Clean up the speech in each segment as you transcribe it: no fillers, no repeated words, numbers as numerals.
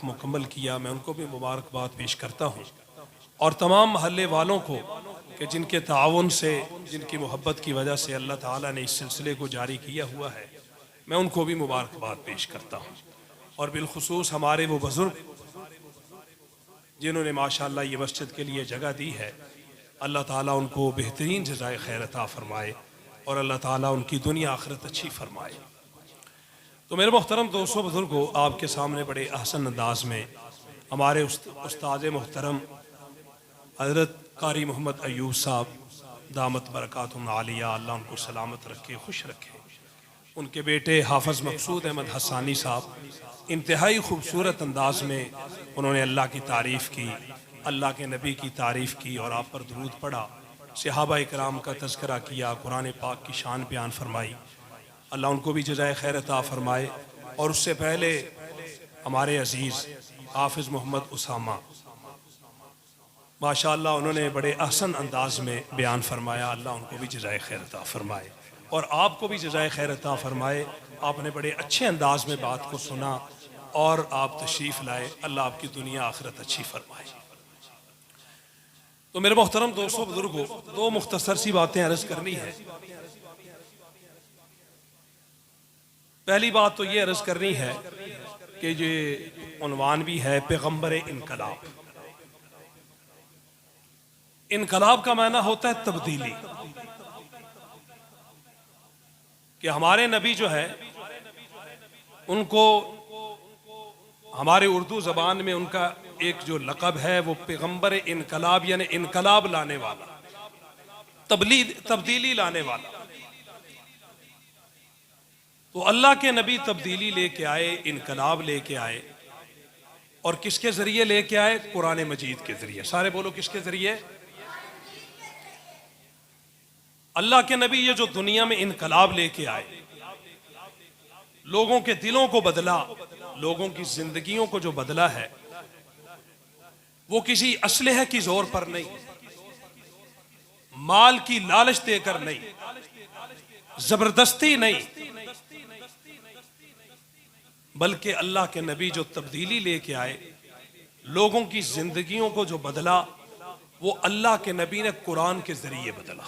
वक्त मुकम्मल किया, मैं उनको भी मुबारकबाद पेश करता हूँ। और तमाम महल्ले वालों को कि जिनके ताउन से, जिनकी मोहब्बत की वजह से अल्लाह ताला ने इस सिलसिले को जारी किया हुआ है, मैं उनको भी मुबारकबाद पेश करता हूँ। और बिलखुसूस हमारे वो बुज़ुर्ग जिन्होंने माशाअल्लाह ये मस्जिद के लिए जगह दी है, अल्लाह ताला उनको बेहतरीन जज़ाए खैर अता फरमाए और अल्लाह ताला उनकी दुनिया आखिरत अच्छी फरमाए। तो मेरे मोहतरम दोस्तों बुजुर्गों, आपके सामने बड़े अहसन अंदाज में हमारे उस्ताद मोहतरम हज़रत कारी मोहम्मद अयूब साहब दामत बरकातुहुम आलिया, अल्लाह उनको सलामत रखे, खुश रखे, उनके बेटे हाफ़िज़ मकसूद अहमद हसानी साहब इंतहाई खूबसूरत अंदाज में उन्होंने अल्लाह की तारीफ़ की, अल्लाह के नबी की तारीफ़ की और आप पर दुरूद पढ़ा, सहाबा इकराम का तज़किरा किया, कुरान पाक की शान बयान फरमाई। अल्लाह उनको भी जज़ाए खैर अता फरमाए। और उससे पहले हमारे अज़ीज़ हाफ़िज़ मोहम्मद उसामा माशाअल्लाह उन्होंने बड़े अहसन अंदाज में बयान फरमाया, अल्लाह उनको भी जज़ाए खैर अता फरमाए और आपको भी जज़ाए खैर अता फरमाए। आपने बड़े अच्छे अंदाज में बात को सुना और आप तशरीफ़ लाए, अल्लाह आपकी दुनिया आखिरत अच्छी फरमाए। तो मेरे मोहतरम दोस्तों बुजुर्गों, दो मुख्तसर सी बातें अर्ज़ करनी है। पहली बात तो ये अर्ज़ करनी है कि ये उन्वान भी है पैगम्बर इनकलाब। इनकलाब का माना होता है तब्दीली, कि हमारे नबी जो है उनको हमारे उर्दू ज़बान में उनका एक जो लक़ब है वो पैगम्बर इनकलाब, यानी इनकलाब लाने वाला, तब्दीली लाने वाला। तो अल्लाह के नबी तब्दीली लेके आए, इनकलाब लेके आए, और किसके जरिए लेके आए? कुरान मजीद के जरिए। सारे बोलो किसके जरिए? अल्लाह के नबी ये जो दुनिया में इनकलाब लेके आए, लोगों के दिलों को बदला, लोगों की जिंदगियों को जो बदला है वो किसी असलहे की जोर पर नहीं, माल की लालच देकर नहीं, जबरदस्ती नहीं, बल्कि अल्लाह के नबी जो तब्दीली लेके आए, लोगों की जिंदगियों को जो बदला, वो अल्लाह के नबी ने कुरान के जरिए बदला।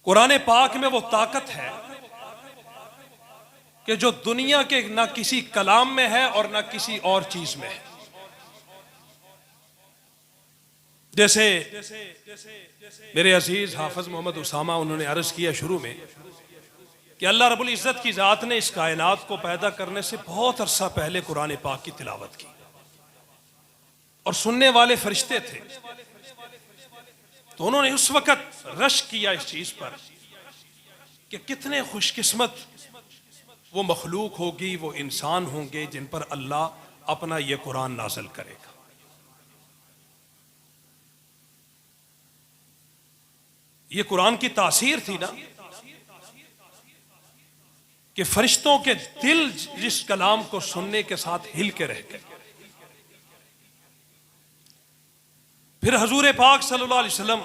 कुरान पाक में वो ताकत है कि जो दुनिया के ना किसी कलाम में है और ना किसी और चीज में है। जैसे मेरे अजीज हाफिज मोहम्मद उसामा उन्होंने अर्ज किया शुरू में कि अल्लाह रब्बुल इज्जत की जात ने इस कायनात को पैदा करने से बहुत अरसा पहले कुरान पाक की तिलावत की और सुनने वाले फरिश्ते थे, तो उन्होंने उस वक्त रश किया इस चीज पर कि कितने खुशकिस्मत वो मखलूक होगी, वो इंसान होंगे जिन पर अल्लाह अपना ये कुरान नाज़िल करेगा। ये कुरान की तासीर थी ना कि फरिश्तों के दिल जिस कलाम को सुनने के साथ हिल के रह गए। फिर हजूर पाक सल्लल्लाहु अलैहि वसल्लम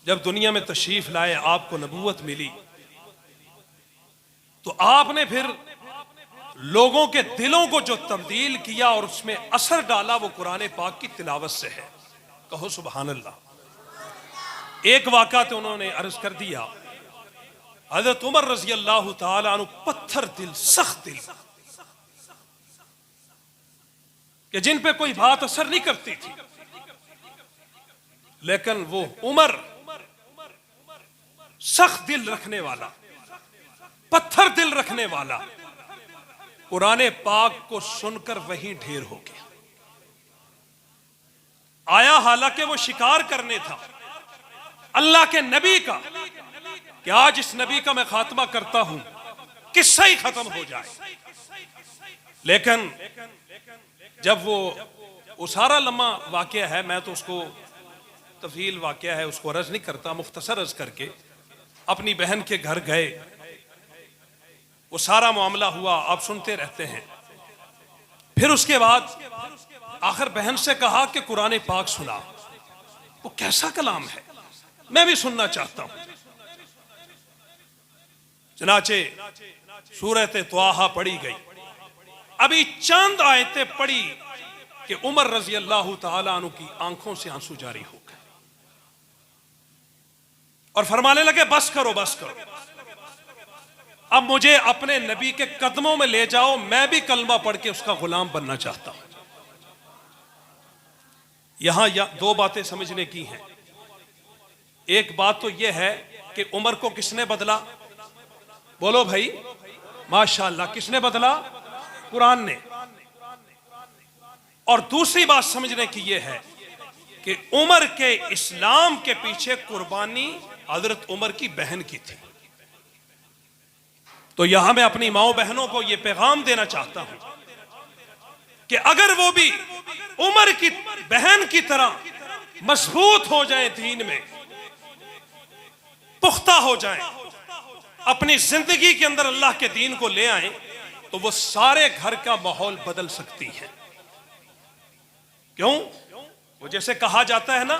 जब दुनिया में तशरीफ लाए, आपको नबूवत मिली, तो आपने फिर लोगों के दिलों को जो तब्दील किया और उसमें असर डाला, वो कुरान पाक की तिलावत से है। कहो सुभान अल्लाह। एक वाक़ा तो उन्होंने अर्ज कर दिया, हज़रत उमर रज़ी अल्लाह तआला अन्हु, पत्थर दिल, सख्त दिल, कि जिन पे कोई बात असर नहीं करती थी, लेकिन वो उमर सख्त दिल रखने वाला, पत्थर दिल रखने वाला, कुरान पाक को सुनकर वहीं ढेर हो गया। आया हालांकि वो शिकार करने था अल्लाह के नबी का कि आज इस नबी का मैं खात्मा करता हूं, किस्सा ही खत्म हो जाए। लेकिन जब वो सारा लम्हा वाकया है, मैं तो उसको तफसील वाकया है उसको अर्ज नहीं करता, मुख्तसर अर्ज करके अपनी बहन के घर गए, वो सारा मामला हुआ, आप सुनते रहते हैं। फिर उसके बाद आखिर बहन से कहा कि कुरान पाक सुना। वो कैसा कलाम है, मैं भी सुनना चाहता हूं। चनाचे सूरत त्वाहा पढ़ी गई, अभी चंद आयतें पढ़ी कि उमर रजी अल्लाह तआला अन्हु की आंखों से आंसू जारी हो गए और फरमाने लगे बस करो बस करो, अब मुझे अपने नबी के कदमों में ले जाओ, मैं भी कलमा पढ़ के उसका गुलाम बनना चाहता हूं। यहां दो बातें समझने की हैं। एक बात तो यह है कि उमर को किसने बदला? बोलो भाई, माशाअल्लाह, किसने बदला? कुरान ने। और दूसरी बात समझने की यह है कि उमर के इस्लाम के पीछे कुर्बानी हजरत उमर की बहन की थी। तो यहां मैं अपनी माओ बहनों को यह पैगाम देना चाहता हूं कि अगर वो भी उमर की बहन की तरह मजबूत हो जाए, दीन में पुख्ता हो जाए, अपनी जिंदगी के अंदर अल्लाह के दीन को ले आए, तो वो सारे घर का माहौल बदल सकती है। क्यों? वो जैसे कहा जाता है ना,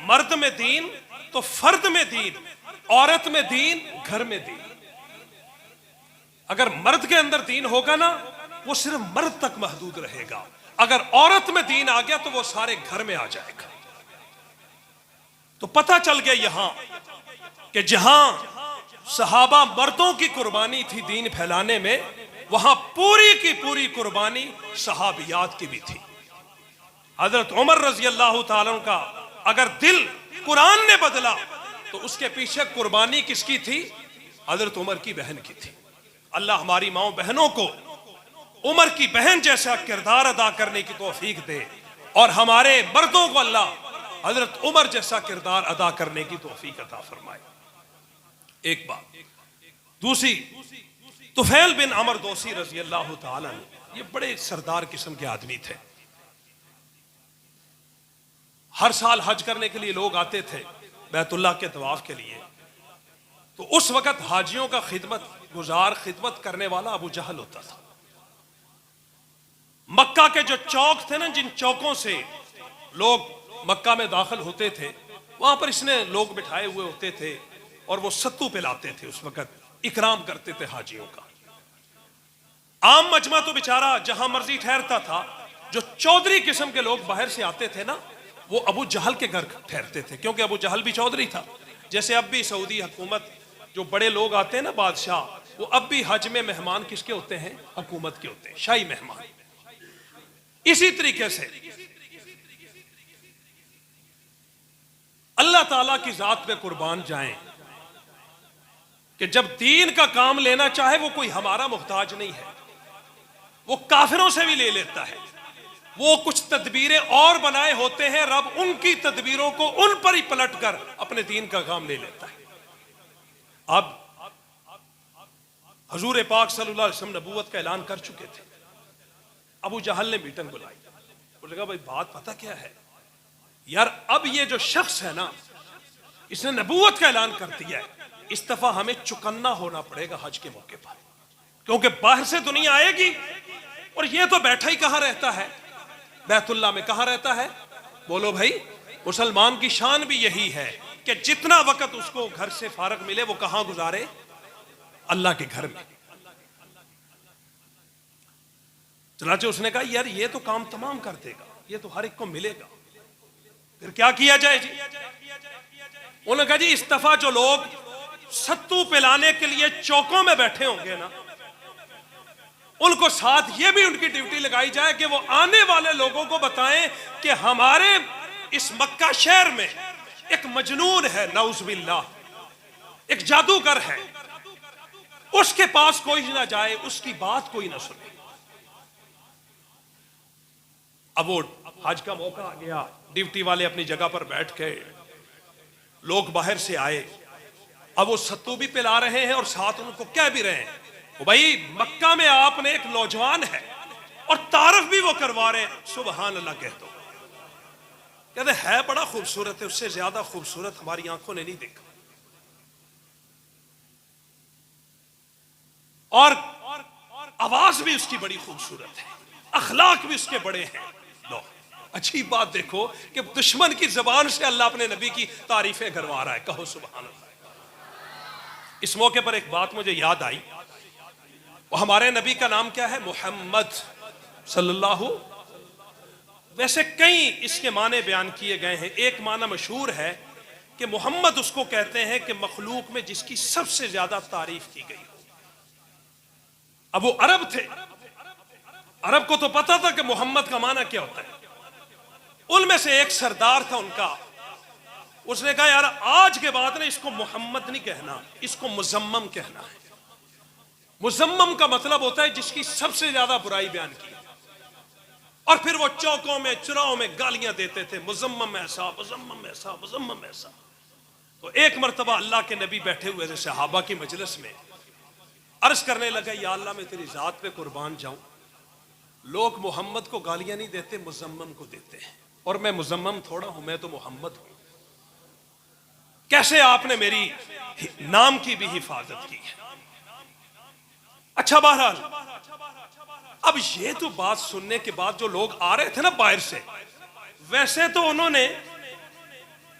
मर्द में दीन तो फर्द में दीन, औरत में दीन घर में दीन। अगर मर्द के अंदर दीन होगा ना, वो सिर्फ मर्द तक महदूद रहेगा। अगर औरत में दीन आ गया तो वो सारे घर में आ जाएगा। तो पता चल गया यहां कि जहां सहाबा मर्दों की कुर्बानी थी दीन फैलाने में, वहां पूरी की पूरी कुर्बानी सहाबियात की भी थी। हजरत उमर रजी अल्लाह तआला का अगर दिल कुरान ने बदला तो उसके पीछे कुर्बानी किसकी थी? हजरत उमर की बहन की थी। अल्लाह हमारी माओ बहनों को उमर की बहन जैसा किरदार अदा करने की तौफीक दे और हमारे मर्दों को अल्लाह हजरत उमर जैसा किरदार अदा करने की तौफीक अता फरमाए। एक बात। दूसरी, तुफैल बिन अमर दोसी रजी अल्लाह तआला, ये बड़े सरदार किस्म के आदमी थे। हर साल हज करने के लिए लोग आते थे बैतुल्लाह के तवाफ के लिए। तो उस वक्त हाजियों का खिदमत गुजार, खिदमत करने वाला अबू जहल होता था। मक्का के जो चौक थे ना, जिन चौकों से लोग मक्का में दाखिल होते थे, वहां पर इसने लोग बिठाए हुए होते थे और वो सत्तू पिलाते थे। उस वक्त इकराम करते थे हाजियों का। आम मजमा तो बेचारा जहां मर्जी ठहरता था। जो चौधरी किस्म के लोग बाहर से आते थे ना, वो अबू जहल के घर ठहरते थे, क्योंकि अबू जहल भी चौधरी था। जैसे अब भी सऊदी हुकूमत जो बड़े लोग आते हैं ना, बादशाह, वो अब भी हज में मेहमान किसके होते हैं? हुकूमत के होते हैं, शाही मेहमान। इसी तरीके से अल्लाह ताला की जात में कुर्बान जाएं कि जब दीन का काम लेना चाहे वो कोई हमारा मुहताज नहीं है, वो काफिरों से भी ले लेता है। वो कुछ तदबीरें और बनाए होते हैं, रब उनकी तदबीरों को उन पर ही पलट कर अपने दीन का काम ले लेता है। अब हजूर पाक सल्लल्लाहु अलैहि वसल्लम नबूवत का ऐलान कर चुके थे। अबू जहल ने मीटिंग बुलाई। उसने कहा भाई बात पता क्या है यार, अब ये जो शख्स है ना, इसने नबूवत का ऐलान कर दिया है, इस दफा हमें चुकन्ना होना पड़ेगा हज के मौके पर, क्योंकि बाहर से दुनिया आएगी और ये तो बैठा ही कहां रहता है? बैतुल्लाह में कहां रहता है? बोलो भाई। मुसलमान की शान भी यही है कि जितना वक्त उसको घर से फारग मिले वो कहां गुजारे? अल्लाह के घर में। चनाचे उसने कहा यार ये तो काम तमाम कर देगा, ये तो हर एक को मिलेगा, फिर क्या किया जाए जी? उन्होंने कहा जी इस दफा जो लोग सत्तू पिलाने के लिए चौकों में बैठे होंगे ना, उनको साथ ये भी उनकी ड्यूटी लगाई जाए कि वो आने वाले लोगों को बताएं कि हमारे इस मक्का शहर में एक मजनून है, नाउज़ुबिल्लाह, एक जादूगर है, उसके पास कोई ना जाए, उसकी बात कोई ना सुने। अब वो हज का मौका आ गया, ड्यूटी वाले अपनी जगह पर बैठ गए, लोग बाहर से आए। अब वो सत्तू भी पिला रहे हैं और साथ उनको कह भी रहे हैं भाई मक्का में आपने एक नौजवान है, और तारफ भी वो करवा रहे हैं, सुबहान अल्लाह कह दो। कहते है बड़ा खूबसूरत है, उससे ज्यादा खूबसूरत हमारी आंखों ने नहीं देखा। और आवाज भी उसकी बड़ी खूबसूरत है, अखलाक भी उसके बड़े हैं। लो अच्छी बात देखो कि दुश्मन की जबान से अल्लाह अपने नबी की तारीफें करवा रहा है। कहो सुभान अल्लाह। इस मौके पर एक बात मुझे याद आई, वो हमारे नबी का नाम क्या है? मोहम्मद सल्लल्लाहु। वैसे कई इसके माने बयान किए गए हैं। एक माना मशहूर है कि मोहम्मद उसको कहते हैं कि मखलूक में जिसकी सबसे ज्यादा तारीफ की गई हो। अब वो अरब थे, अरब को तो पता था कि मोहम्मद का माना क्या होता है। उनमें से एक सरदार था उनका, उसने कहा यार आज के बाद ना इसको मोहम्मद नहीं कहना, इसको मुजम्मम कहना है। मुजम्मम का मतलब होता है जिसकी सबसे ज्यादा बुराई बयान की। और फिर वो चौकों में चुराहों में गालियां देते थे, मुजम्मम ऐसा, मुजम्मम ऐसा, मुजम्मम ऐसा। तो एक मर्तबा अल्लाह के नबी बैठे हुए थे सहाबा की मजलिस में, अर्ज करने लगा या अल्लाह मैं तेरी जात पे कुर्बान जाऊं, लोग मोहम्मद को गालियां नहीं देते, मुजम्मम को देते हैं, और मैं मुजम्मम थोड़ा हूं, मैं तो मोहम्मद हूं। कैसे आपने मेरी नाम की भी हिफाजत की है। अच्छा बहरहाल, अब ये तो बात सुनने के बाद जो लोग आ रहे थे ना बाहर से, वैसे तो उन्होंने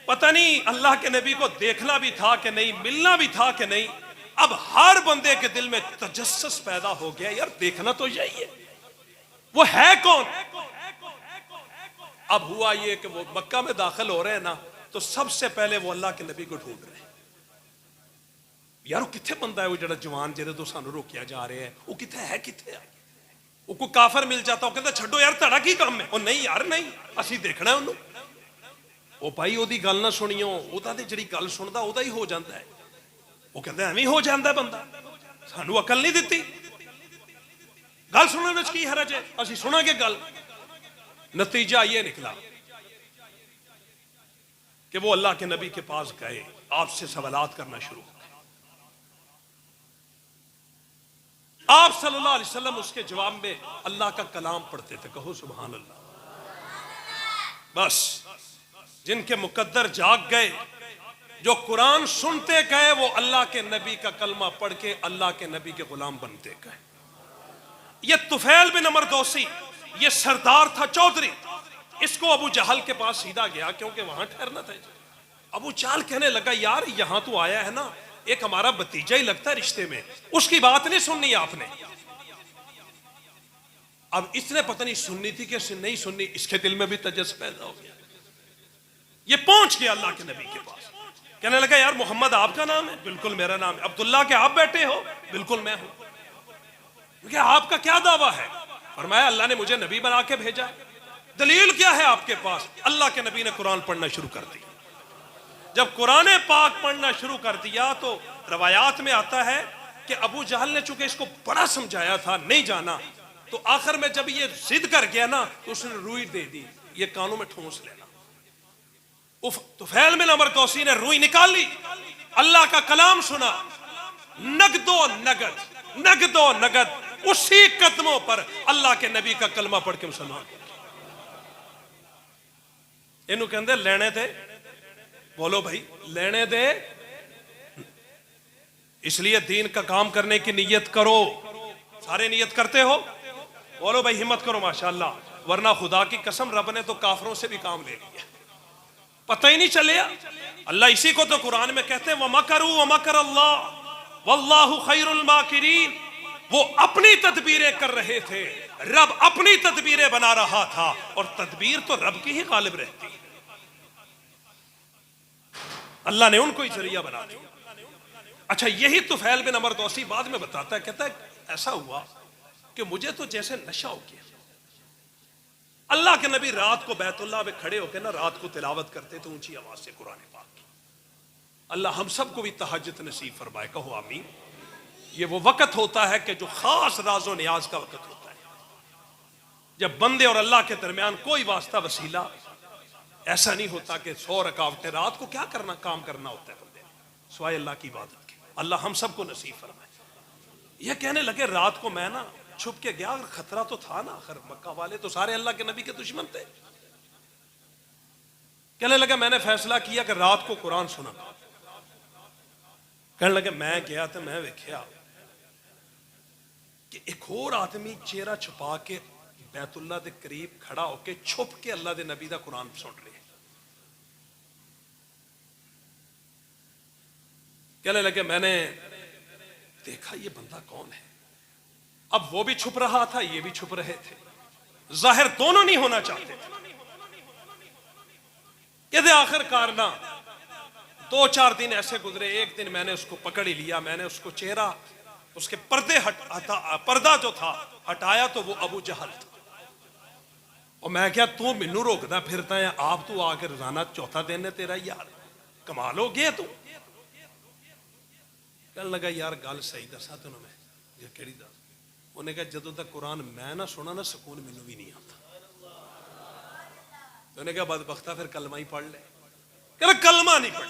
पता नहीं अल्लाह के नबी को देखना भी था कि नहीं, मिलना भी था कि नहीं। अब हर बंदे के दिल में तजस्सुस पैदा हो गया, यार देखना तो यही है, वो है कौन। अब हुआ ये कि वो मक्का में दाखिल हो रहे हैं ना, तो सबसे पहले वो अल्लाह के नबी को ढूंढ रहे हैं। यार वो किथे बंदा है, वो जरा जवान जेरे तो सानू रोकिया जा रहे हैं, वो किथे है, किथे है। वो कोई काफर मिल जाता, वो कहता छड्डो यार तुहाडा की काम है। वो नहीं यार नहीं, असीं देखना है उन्होंने। वो भाई ओदी गल ना सुनियो, ओदा ते जिहड़ी गल सुनदा ओदा ही हो जाता है। वो कहता एवें हो जाता है बंदा, सानू अकल नहीं दिती, गल सुनने में की हरज है, असीं सुनांगे गल। नतीजा ये निकला कि वो अल्लाह के नबी के पास गए, आपसे सवालात करना शुरू हो गए। आप सल्लल्लाहु अलैहि वसल्लम उसके जवाब में अल्लाह का कलाम पढ़ते थे। कहो सुभान अल्लाह। बस जिनके मुकद्दर जाग गए, जो कुरान सुनते गए, वो अल्लाह के नबी का कलमा पढ़ के अल्लाह के नबी के गुलाम बनते गए। ये तुफैल बिन अमर दौसी, ये सरदार था चौधरी, इसको अबू जहल के पास सीधा गया क्योंकि वहां ठहरना था। अबू जहल कहने लगा यार यहां तो आया है ना, एक हमारा भतीजा ही लगता है रिश्ते में, उसकी बात नहीं सुननी आपने। अब इसने पता नहीं सुननी थी कि नहीं सुननी, इसके दिल में भी तजस्सुस पैदा हो गया। ये पहुंच गया अल्लाह के नबी के पास, कहने लगा यार मोहम्मद आपका नाम है? बिल्कुल मेरा नाम है। अब्दुल्ला के आप बेटे हो? बिल्कुल मैं हूं। क्योंकि आपका क्या दावा है? फरमाया अल्लाह ने मुझे नबी बना के भेजा है। दलील क्या है आपके पास? अल्लाह के नबी ने कुरान पढ़ना शुरू कर दिया। जब कुरान पाक पढ़ना शुरू कर दिया तो रवायात में आता है कि अबू जहल ने चूंकि इसको बड़ा समझाया था, नहीं जाना, तो आखिर में जब ये जिद कर गया ना, तो उसने रुई दे दी, ये कानों में ठूंस लेना। तुफैल बिन अमर दौसी ने रुई निकाल ली, अल्लाह का कलाम सुना, नगदो नगद, नगदो नगद उसी कदमों पर अल्लाह के नबी का कलमा पढ़ के मुसलमान। इनू कहते लेने दे, बोलो भाई लेने दे। इसलिए दीन का काम करने की नियत करो। सारे नियत करते हो? बोलो भाई हिम्मत करो माशाअल्लाह, वरना खुदा की कसम रब ने तो काफरों से भी काम ले लिया, पता ही नहीं चलेगा। अल्लाह इसी को तो कुरान में कहते हैं वमकरू वमकर अल्लाह वल्लाहु खैरुल माकिरीन। वो अपनी तदबीरें कर रहे थे, रब अपनी तदबीरें बना रहा था, और तदबीर तो रब की ही गालिब रहती है। अल्लाह ने उनको ही जरिया बना दिया। अच्छा यही तुफैल बिन अमर दौसी बाद में बताता है, कहता है ऐसा हुआ कि मुझे तो जैसे नशा हो गया। अल्लाह के नबी रात को बैतुल्लाह में खड़े होकर ना रात को तिलावत करते थे ऊंची आवाज से कुरान पाक की। अल्लाह हम सबको भी तहज्जुद नसीब फरमाए, कहो आमीन। ये वो वक्त होता है कि जो खास राजो नियाज का वक्त होता है, जब बंदे और अल्लाह के दरमियान कोई वास्ता वसीला ऐसा नहीं होता कि 100 रकावटें रात को क्या करना, काम करना होता है बंदे स्वाय अल्लाह की इबादत के। अल्लाह हम सबको नसीब फरमाए। ये कहने लगे रात को मैं ना छुप के गया, अगर खतरा तो था ना, आखिर मक्का वाले तो सारे अल्लाह के नबी के दुश्मन थे। कहने लगे मैंने फैसला किया कि रात को कुरान सुना। कहने लगे मैं गया तो मैं वेख्या कि एक और आदमी चेहरा छुपा के बैतुल्लाह के करीब खड़ा होके छुप के अल्लाह के नबी का कुरान सुन रहे। कहने लगे मैंने देखा ये बंदा कौन है। अब वो भी छुप रहा था, ये भी छुप रहे थे, जाहिर दोनों नहीं होना चाहते थे। ये आखिरकार ना 2-4 दिन ऐसे गुजरे। एक दिन मैंने उसको पकड़ ही लिया, मैंने उसको चेहरा, उसके पर्दा जो था हटाया तो वो अबू जहल था। और मैं क्या तू मैनू रोकदा फिरता है, आप तू आके रोजाना चौथा दिन है तेरा, यार कमाल हो गया तू। कहने लगा यार गल सही दसा तेन मैं, ये केड़ी दस। उन्हें कहा जदों तक कुरान मैं ना सुना ना सुकून मैनू भी नहीं आता। तो उन्हें कहा बदबख्ता फिर कलमा ही पढ़ ले। कह कलमा नहीं पढ़,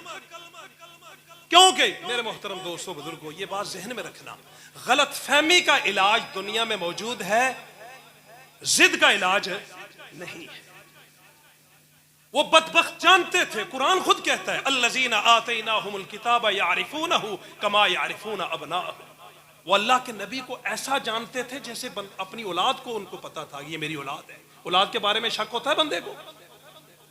क्योंकि मेरे मोहतरम दोस्तों बुजुर्गों, ये बात जहन में रखना, गलत फहमी का इलाज दुनिया में मौजूद है, जिद का इलाज नहीं है। वो बदबख्त जानते थे, कुरान खुद कहता है अल्लज़ीना आतैनाहुमुल किताब यारिफूनहु कमा यारिफून अबनाअहुम। वो अल्लाह के नबी को ऐसा जानते थे जैसे अपनी औलाद को उनको पता था ये मेरी औलाद है। औलाद के बारे में शक होता है बंदे को,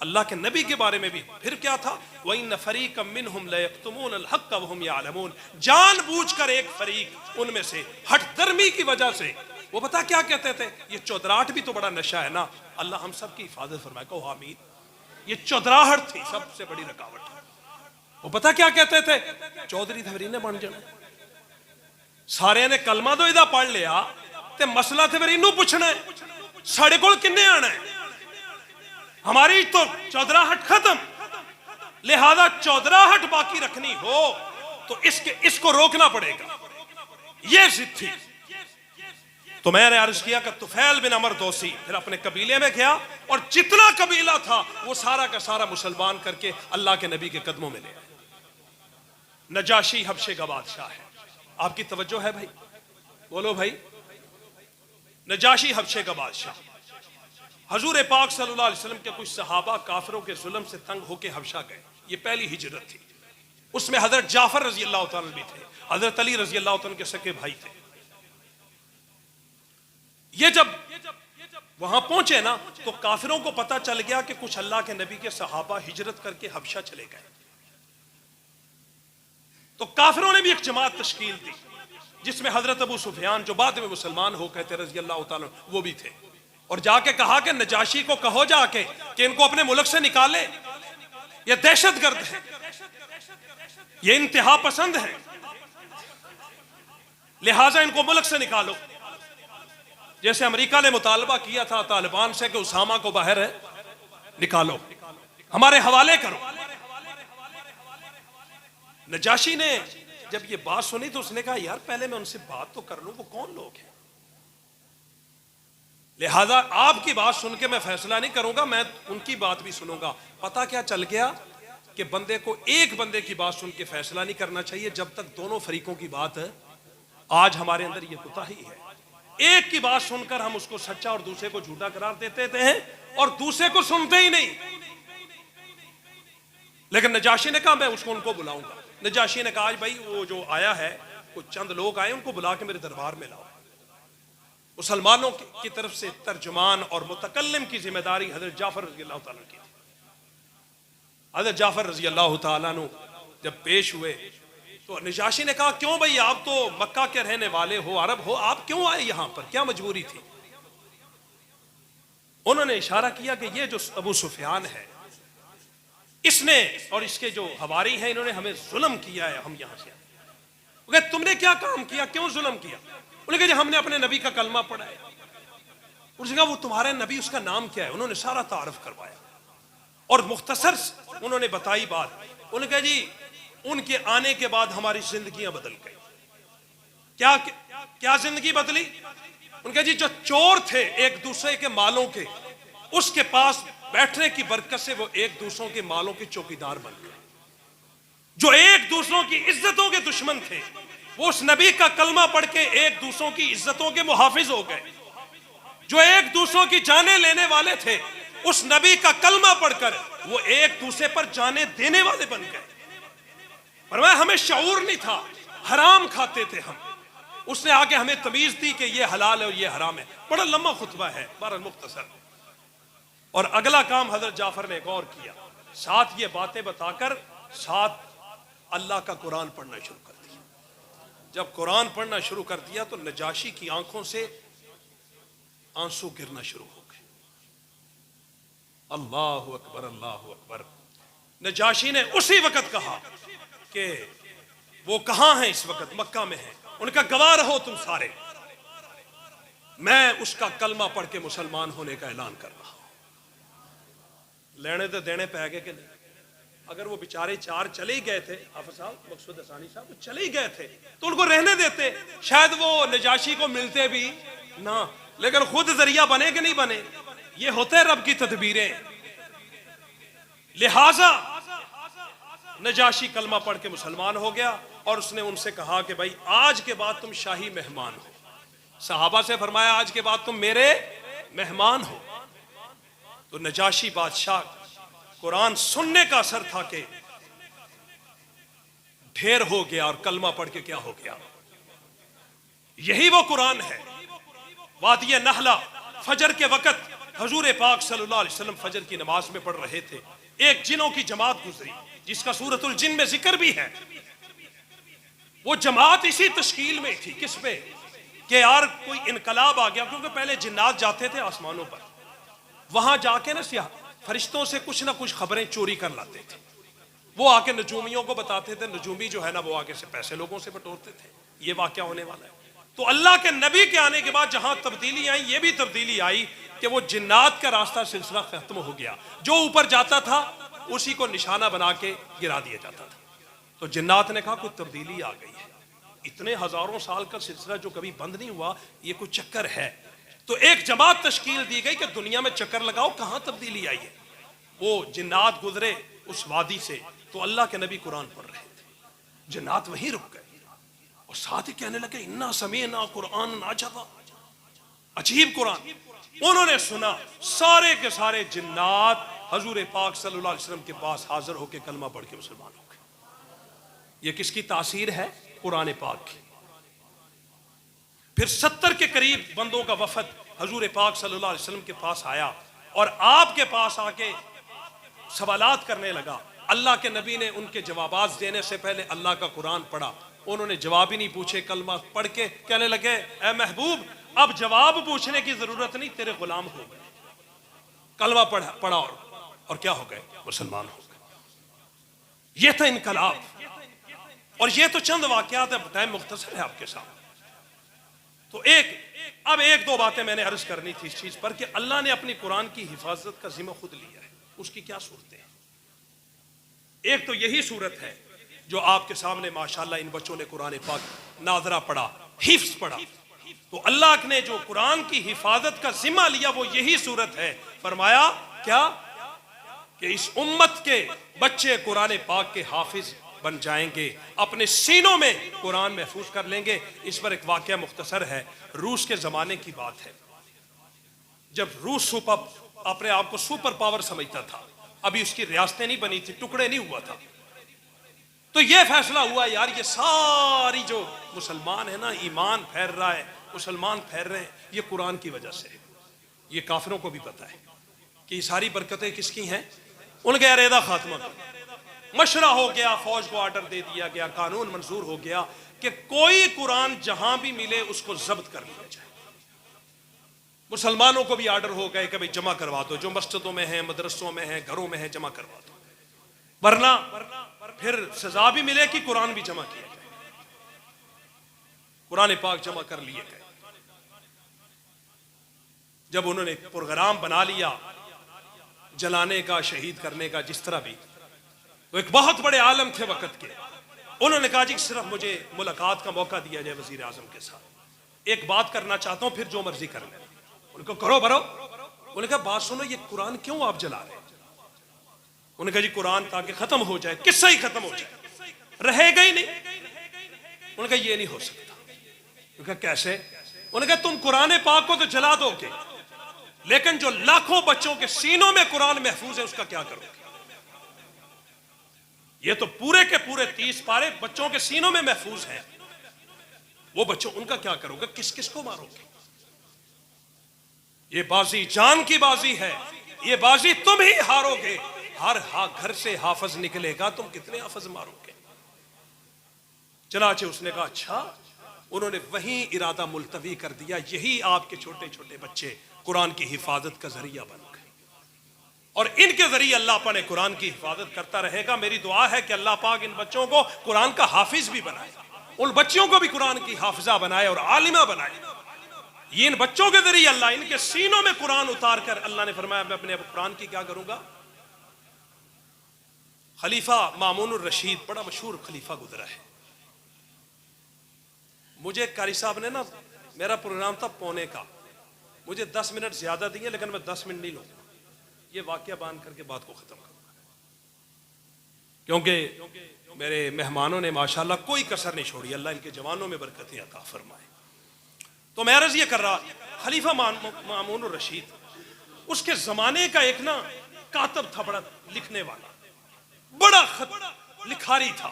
अल्लाह के नबी के बारे में भी फिर क्या था, वइन फरीकम मिनहुम लयक्तुमूनल हक़्क़ वहुम यालमून। जानबूझकर एक फरीक उनमें से हठधर्मी की वजह से वो पता क्या कहते थे, ये चौधराहट भी तो बड़ा नशा है ना, अल्लाह हम सब की हिफाजत फरमाए, कहो आमीन। ये चौधराहट थी सबसे बड़ी रुकावट। वो पता क्या कहते थे, चौधरी धवरी ने बन जाना, सारे ने कलमा तो इदा पढ़ लिया ते मसला ते फिर इनू पूछना है, साढ़े कोल किन्ने आना है, हमारी तो चौधराहट खत्म। लिहाजा चौधराहट बाकी रखनी हो तो इसको रोकना पड़ेगा, ये जिद थी। तो मैंने अर्ज किया कि तुफैल बिन अमर दोसी फिर अपने कबीले में गया और जितना कबीला था वो सारा का सारा मुसलमान करके अल्लाह के नबी के कदमों में ले आए। नजाशी हबशे का बादशाह है, आपकी तवज्जो है भाई, बोलो भाई। नजाशी हबशे का बादशाह, हजूर पाक सल्लल्लाहु अलैहि वसल्लम के कुछ सहाबा काफिरों के जुल्म से तंग होकर हबशा गए। ये पहली हिजरत थी, उसमें हजरत जाफर रजी अल्लाह तआला भी थे, हजरत अली रजी अल्लाह तआला के सके भाई थे। ये जब वहां पहुंचे ना तो काफिरों को पता चल गया कि कुछ अल्लाह के नबी के सहाबा हिजरत करके हबशा चले गए। तो काफिरों ने भी एक जमात तश्कील दी जिसमें हजरत अबू सुफियान जो बाद में मुसलमान हो गए थे रजी अल्लाह तआला वो भी थे, और जाके कहा कि नजाशी को कहो जाके कि इनको अपने मुल्क से निकाले, ये दहशतगर्द है, ये इंतहा पसंद है, लिहाजा इनको मुल्क से निकालो। जैसे अमेरिका ने मुतालबा किया था तालिबान से कि उसामा को बाहर निकालो, हमारे हवाले करो। नजाशी ने जब ये बात सुनी तो उसने कहा यार पहले मैं उनसे बात तो कर लूं, वो कौन लोग हैं, लिहाजा आपकी बात सुन के मैं फैसला नहीं करूंगा, मैं उनकी बात भी सुनूंगा। पता क्या चल गया कि बंदे को एक बंदे की बात सुन के फैसला नहीं करना चाहिए जब तक दोनों फरीकों की बात है। आज हमारे अंदर ये कोताही है, एक की बात सुनकर हम उसको सच्चा और दूसरे को झूठा करार देते हैं और दूसरे को सुनते ही नहीं। लेकिन नजाशी ने कहा मैं उसको उनको बुलाऊंगा। नजाशी ने कहा भाई वो जो आया है कुछ चंद लोग आए, उनको बुला के मेरे दरबार में लाओ। मुसलमानों की तरफ से तर्जुमान और मुतकल्लिम की जिम्मेदारी हजरत जाफर रजी अल्लाह तआला की थी। हजरत जाफर रजी अल्लाह तआला नु जब पेश हुए तो नजाशी ने कहा क्यों भाई आप तो मक्का के रहने वाले हो, अरब हो, आप क्यों आए यहां पर, क्या मजबूरी थी। उन्होंने इशारा किया कि ये जो अबू सुफियान है इसने और इसके जो हवारी हैं इन्होंने हमें जुल्म किया है, हम यहां से। तुमने क्या काम किया, क्यों जुल्म किया। उन्होंने कहा उन्होंने अपने नबी का कलमा पढ़ा है। उसने कहा वो तुम्हारे नबी उसका नाम क्या है, उन्होंने सारा तारफ करवाया और मुख्तसर उन्होंने बताई बात। उन्होंने कहा जी उनके आने के बाद हमारी जिंदगियां बदल गई। क्या क्या जिंदगी बदली। उनके जी जो चोर थे एक दूसरे के मालों के, उसके पास बैठने की बरकत से वो एक दूसरों के मालों के चौकीदार बन गए। जो एक दूसरों की इज्जतों के दुश्मन थे वो उस नबी का कलमा पढ़ के एक दूसरों की इज्जतों के मुहाफिज हो गए। जो एक दूसरों की जाने लेने वाले थे उस नबी का कलमा पढ़कर वो एक दूसरे पर जाने देने वाले बन गए। पर वह हमें शऊर नहीं था, हराम खाते थे हम। उसने आके हमें तमीज दी कि ये हलाल है और ये हराम है। बड़ा लंबा खुतबा है, बड़ा मुख्तसर। और अगला काम हजरत जाफर ने एक और किया, साथ ये बातें बताकर साथ अल्लाह का कुरान पढ़ना शुरू कर दिया। जब कुरान पढ़ना शुरू कर दिया तो नजाशी की आंखों से आंसू गिरना शुरू हो गए। अल्लाह अकबर, अल्लाह अकबर। नजाशी ने उसी वक्त कहा कि वो कहां है इस वक्त? मक्का में है। उनका गवाह रहो तुम सारे, मैं उसका कलमा पढ़ के मुसलमान होने का ऐलान कर रहा हूं। लेने तो देने पे गए कि नहीं? अगर वो बेचारे चार चले ही गए थे, हाफिज साहब, मकसूद हसानी साहब, वो चले ही गए थे तो उनको रहने देते, शायद वो नजाशी को मिलते भी ना। लेकिन खुद जरिया बने कि नहीं बने? ये होते हैं रब की तदबीरें। लिहाजा नजाशी कलमा पढ़ के मुसलमान हो गया और उसने उनसे कहा कि भाई आज के बाद तुम शाही मेहमान हो। सहाबा से फरमाया आज के बाद तुम मेरे मेहमान हो। तो नजाशी बादशाह कुरान सुनने का असर था कि ढेर हो गया और कलमा पढ़ के क्या हो गया। यही वो कुरान है। वादिया नहला फजर के वक्त हुजूर पाक सल्लल्लाहु अलैहि वसल्लम फजर की नमाज में पढ़ रहे थे। एक जिनों की जमात गुजरी जिसका सूरतुल जिन में जिक्र भी है। वो जमात इसी तश्कील में थी। किस पे? कि यार कोई इनकलाब आ गया, क्योंकि पहले जिन्नात जाते थे आसमानों पर, वहां जाके ना फरिश्तों से कुछ ना कुछ खबरें चोरी कर लाते थे। वो आके नजूमियों को बताते थे, नजूमी जो है ना वो आके से पैसे लोगों से बटोरते थे। ये वाकया होने वाला है। तो अल्लाह के नबी के आने के बाद जहां तब्दीली आई, ये भी तब्दीली आई कि वो जिन्नात का रास्ता सिलसिला खत्म हो गया। जो ऊपर जाता था उसी को निशाना बना के गिरा दिया जाता था। तो जिन्नात ने कहा कोई तब्दीली आ गई है। इतने हजारों साल का सिलसिला जो कभी बंद नहीं हुआ, ये कोई चक्कर है। तो एक जमात तश्कील दी गई कि दुनिया में चक्कर लगाओ कहां तब्दीली आई है। वो जिन्नात गुजरे उस वादी से तो अल्लाह के नबी कुरान पढ़ रहे थे। जिन्नात वहीं रुक गए और साथ ही कहने लगे इन्ना समीअना कुरान अजबा, अजीब कुरान। उन्होंने सुना, सारे के सारे जिन्नात हुजूर पाक सल्लल्लाहु अलैहि वसल्लम के पास हाजिर होकर कलमा पढ़ के मुसलमान हो गए। ये किसकी तासीर है? कुरान पाक की। फिर 70 के करीब बंदों का वफद हुजूर पाक सल्लल्लाहु अलैहि वसल्लम के पास आया और आपके पास आके सवालात करने लगा। अल्लाह के नबी ने उनके जवाबात देने से पहले अल्लाह का कुरान पढ़ा। उन्होंने जवाब ही नहीं पूछे, कलमा पढ़ के कहने लगे ए महबूब अब जवाब पूछने की जरूरत नहीं, तेरे गुलाम हो गए। कलमा पढ़ा और क्या हो गए? मुसलमान हो गए। ये था इनकलाब। और ये तो चंद वाकयात है, टाइम मुख्तसर है आपके साथ। तो अब एक दो बातें मैंने अर्ज करनी थी इस चीज पर कि अल्लाह ने अपनी कुरान की हिफाजत का जिम्मा खुद लिया है। उसकी क्या सूरतें हैं? एक तो यही सूरत है जो आपके सामने माशाल्लाह इन बच्चों ने कुरान पाक नाजरा पढ़ा, हिफ्स पढ़ा। तो अल्लाह ने जो कुरान की हिफाजत का जिम्मा लिया वो यही सूरत है। फरमाया क्या कि इस उम्मत के बच्चे कुरान पाक के हाफिज बन जाएंगे, अपने सीनों में कुरान महफूज कर लेंगे। इस पर एक वाकया मुख्तसर है। रूस के जमाने की बात है, जब रूस अपने आप को सुपर पावर समझता था, अभी उसकी रियासतें नहीं बनी थी, टुकड़े नहीं हुआ था। तो यह फैसला हुआ यार ये सारी जो मुसलमान है ना, ईमान फैल रहा है, मुसलमान फैल रहे हैं, ये कुरान की वजह से। ये काफिरों को भी पता है कि ये सारी बरकतें किसकी हैं? उनके अरेदा खात्मा का मशरा हो गया, फौज को ऑर्डर दे दिया गया, कानून मंजूर हो गया कि कोई कुरान जहां भी मिले उसको जब्त कर लिया जाए। मुसलमानों को भी ऑर्डर हो गए कि भाई जमा करवा दो, जो मस्जिदों में है, मदरसों में है, घरों में है, जमा करवा दो, वरना फिर सजा भी मिले कि कुरान भी जमा किया जाए। कुरान पाक जमा कर लिए गए। जब उन्होंने प्रोग्राम बना लिया जलाने का, शहीद करने का, जिस तरह भी, तो एक बहुत बड़े आलम थे वक्त के, उन्होंने कहा जी सिर्फ मुझे मुलाकात का मौका दिया जाए वजीर आजम के साथ, एक बात करना चाहता हूं, फिर जो मर्जी कर ले। उनको करो भरो। उन्होंने कहा बात सुनो, ये कुरान क्यों आप जला रहे हैं? उन्होंने कहा जी कुरान ताकि खत्म हो जाए, किस्सा ही खत्म हो जाए, रहेगा ही नहीं। उन्होंने कहा ये नहीं हो सकता। उन्होंने कहा कैसे? उन्होंने कहा तुम कुरान पाक को तो जला दोगे, लेकिन जो लाखों बच्चों के सीनों में कुरान महफूज है उसका क्या करोगे? ये तो पूरे के पूरे 30 पारे बच्चों के सीनों में महफूज हैं, वो बच्चों उनका क्या करोगे? किस किस को मारोगे? ये बाजी जान की बाजी है, ये बाजी तुम ही हारोगे। हर घर से हाफिज निकलेगा, तुम कितने हाफिज मारोगे? चनाचे उसने कहा अच्छा उन्होंने वहीं इरादा मुलतवी कर दिया, यही आपके छोटे छोटे बच्चे कुरान की हिफाजत का जरिया बन गए और इनके जरिए अल्लाह पाक ने कुरान की हिफाजत करता रहेगा। मेरी दुआ है कि अल्लाह पाक इन बच्चों को कुरान का हाफिज भी बनाए, उन बच्चियों को भी कुरान की हाफिजा बनाए और आलिमा बनाए। ये इन बच्चों के जरिए अल्लाह इनके सीनों में कुरान उतार कर, अल्लाह ने फरमाया मैं अपने कुरान की क्या करूंगा। खलीफा मामून रशीद बड़ा मशहूर खलीफा गुजरा है। मुझे कारी साहब ने ना, मेरा प्रोग्राम था पौने का, मुझे 10 मिनट ज्यादा दिए, लेकिन मैं 10 मिनट नहीं लूंगा, ये वाकया बांध करके बात को खत्म करूंगा, क्योंकि मेरे मेहमानों ने माशाल्लाह कोई कसर नहीं छोड़ी। अल्लाह इनके जवानों में बरकतें अता फरमाए। तो मैं अर्ज ये कर रहा, खलीफा मामून रशीद, उसके जमाने का एक ना कातब था, बड़ा लिखने वाला, बड़ा खत लिखारी था।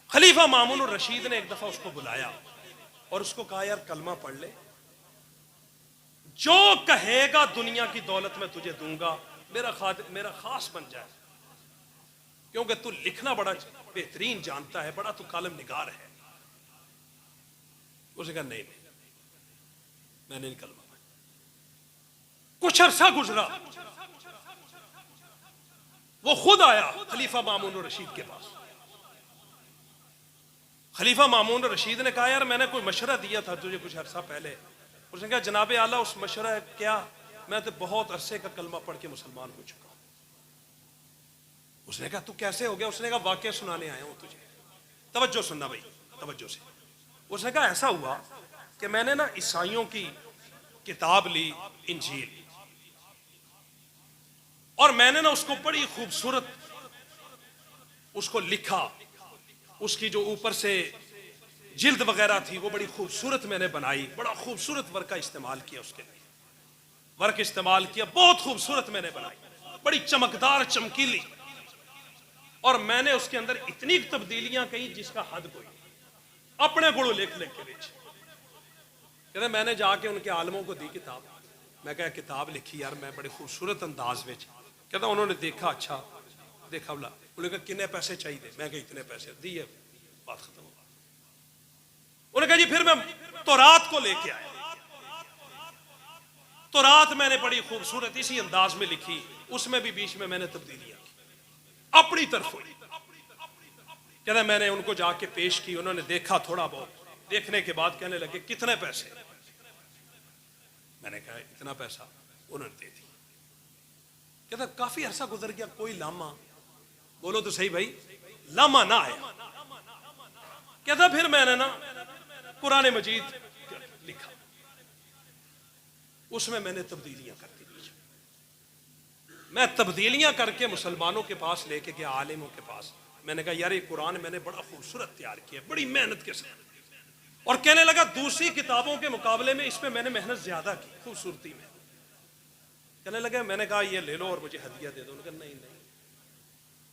खलीफा मामून रशीद ने एक दफा उसको बुलाया और उसको कहा यार कलमा पढ़ ले, जो कहेगा दुनिया की दौलत मैं तुझे दूंगा, मेरा खास बन जाए, क्योंकि तू लिखना बड़ा बेहतरीन जानता है, बड़ा तू कालम निगार है। उसने कहा नहीं मैंने नहीं कलमा। कुछ अरसा गुजरा, वो खुद आया खलीफा मामून रशीद के पास। खलीफा मामून रशीद ने कहा यार मैंने कोई मशवरा दिया था तुझे कुछ अरसा पहले। उसने कहा जनाबे आला उस मशवरा क्या, मैं तो बहुत अरसे का कलमा पढ़ के मुसलमान हो चुका हूं। उसने कहा तू कैसे हो गया। उसने कहा वाकया सुनाने आया हूं तुझे, तवज्जो सुनना भाई, तवज्जो से। उसने कहा ऐसा हुआ कि मैंने ना ईसाइयों की किताब ली इंजील, और मैंने ना उसको बड़ी खूबसूरत उसको लिखा, उसकी जो ऊपर से जिल्द वगैरह थी वो बड़ी खूबसूरत मैंने बनाई, बड़ा खूबसूरत वर्क का इस्तेमाल किया, उसके लिए वर्क इस्तेमाल किया, बहुत खूबसूरत मैंने बनाई, बड़ी चमकदार चमकीली, और मैंने उसके अंदर इतनी तब्दीलियां की जिसका हद कोई, अपने गुणों लिख लिख के बेच। कहते मैंने जाके उनके आलमों को दी किताब, मैं कहा किताब लिखी यार मैं बड़े खूबसूरत अंदाज में। कहता उन्होंने देखा, अच्छा देखा, बोला उन्होंने कहा कितने पैसे चाहिए, मैं कहा इतने पैसे दिए, बात खत्म हो। उन्होंने कहा जी फिर मैं तो रात को लेके आया, तो रात मैंने बड़ी खूबसूरत इसी अंदाज में लिखी, उसमें भी बीच में मैंने तब्दीलियां की अपनी तरफ। कहता मैंने उनको जाके पेश की, उन्होंने देखा थोड़ा बहुत, देखने के बाद कहने लगे कितने पैसे। मैंने कहा इतना पैसा, उन्होंने दे दी। कहता काफी अरसा गुजर गया, कोई लामा, बोलो तो सही भाई, लामा ना आया। कहता फिर मैंने ना कुरान मजीद लिखा, उसमें मैंने तब्दीलियां कर दी। मैं तब्दीलियां करके मुसलमानों के पास लेके गया, आलिमों के पास। मैंने कहा यार ये कुरान मैंने बड़ा खूबसूरत तैयार किया, बड़ी मेहनत के साथ। और कहने लगा दूसरी किताबों के मुकाबले में इसमें मैंने मेहनत ज्यादा की खूबसूरती में। कहने लगा मैंने कहा ये ले लो और मुझे हदिया दे दो। उन्होंने कहा नहीं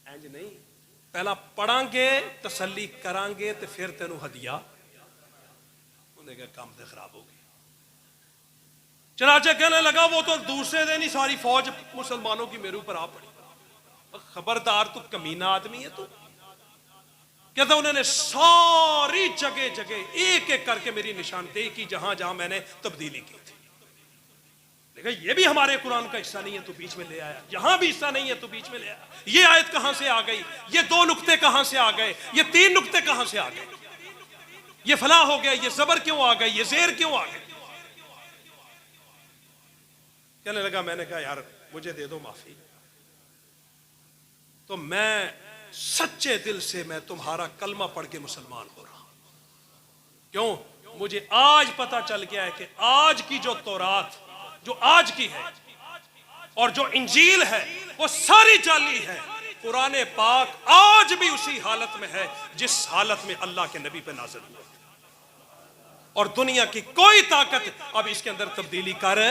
इंज नहीं, पहला पढ़ांगे तसल्ली करांगे तो फिर तेनू हदिया। उन्हें कहा काम तो खराब हो गई। चनाचे कहने लगा वो तो दूसरे दिन ही सारी फौज मुसलमानों की मेरे ऊपर आ पड़ी। खबरदार तू कमीना आदमी है तू। कहता उन्होंने सारी जगह जगह एक एक करके मेरी निशानदेही की, जहां जहां मैंने तब्दीली की थी। देखा ये भी हमारे कुरान का हिस्सा नहीं है, तू बीच में ले आया। यहां भी हिस्सा नहीं है, तू बीच में ले आया। ये आयत कहां से आ गई, ये 2 नुक्ते कहां से आ गए, ये 3 नुक्ते कहां से आ गए, ये फला हो गया, ये जबर क्यों आ गए, ये जेर क्यों आ गए। कहने लगा मैंने कहा यार मुझे दे दो माफी, तो मैं सच्चे दिल से मैं तुम्हारा कलमा पढ़ के मुसलमान हो रहा हूं। क्यों, मुझे आज पता चल गया है कि आज की जो तौरात जो आज की है और जो इंजील है वो सारी जाली है। कुरान पाक आज भी उसी हालत में है जिस हालत में अल्लाह के नबी पे नाज़िल हुआ, और दुनिया की कोई ताकत अब इसके अंदर तब्दीली कर।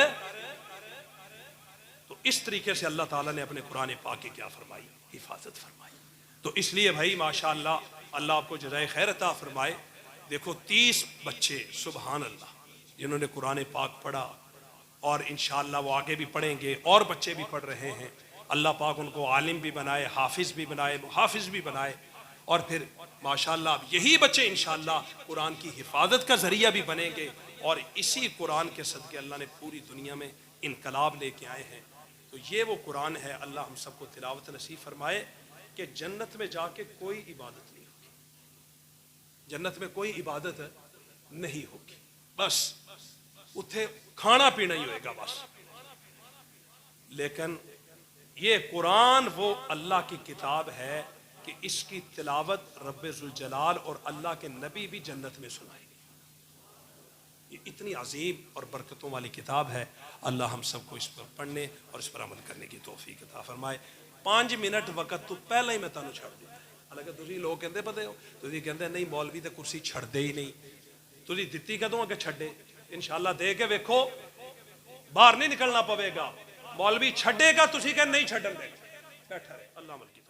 तो इस तरीके से अल्लाह ताला ने अपने कुरान पाक की क्या फरमाई, हिफाजत फरमाई। तो इसलिए भाई माशाअल्लाह अल्लाह आपको जज़ाए खैर अता फरमाए। देखो 30 बच्चे सुभान अल्लाह जिन्होंने कुरान पाक पढ़ा, और इंशाअल्लाह वो आगे भी पढ़ेंगे, और बच्चे भी पढ़ रहे हैं। अल्लाह पाक उनको आलिम भी बनाए, हाफिज भी बनाए, मुहाफिज भी बनाए, और फिर माशाअल्लाह यही बच्चे इंशाअल्लाह कुरान की हिफाजत का जरिया भी बनेंगे और इसी कुरान के सदके अल्लाह ने पूरी दुनिया में इनकलाब लेके आए हैं। तो ये वो कुरान है। अल्लाह हम सबको तिलावत नसीब फरमाए कि जन्नत में जाके कोई इबादत नहीं होगी, जन्नत में कोई इबादत नहीं होगी, बस उथे खाना पीना ही होएगा बस। लेकिन ये कुरान वो अल्लाह की किताब है कि इसकी तिलावत रब्बे जुल जलाल और अल्लाह के नबी भी जन्नत में सुनाएंगे। ये इतनी अजीम और बरकतों वाली किताब है। अल्लाह हम सबको इस पर पढ़ने और इस पर अमल करने की तौफीक अता फरमाए। 5 मिनट वक्त तो पहले ही मैं तुहानू छड़ दिता। हालांकि तुसीं लोग कहते पते हो, तुसीं कहते नहीं मौलवी तो कुर्सी छड़दे ही नहीं। तुसीं दित्ती कदों अगे छड्डे? इंशाअल्लाह दे के वेखो, बाहर नहीं निकलना पवेगा। मौलवी छड़ेगा, तुसीं कह नहीं छड्डन दे, बैठा रहे। अल्लाह अमल की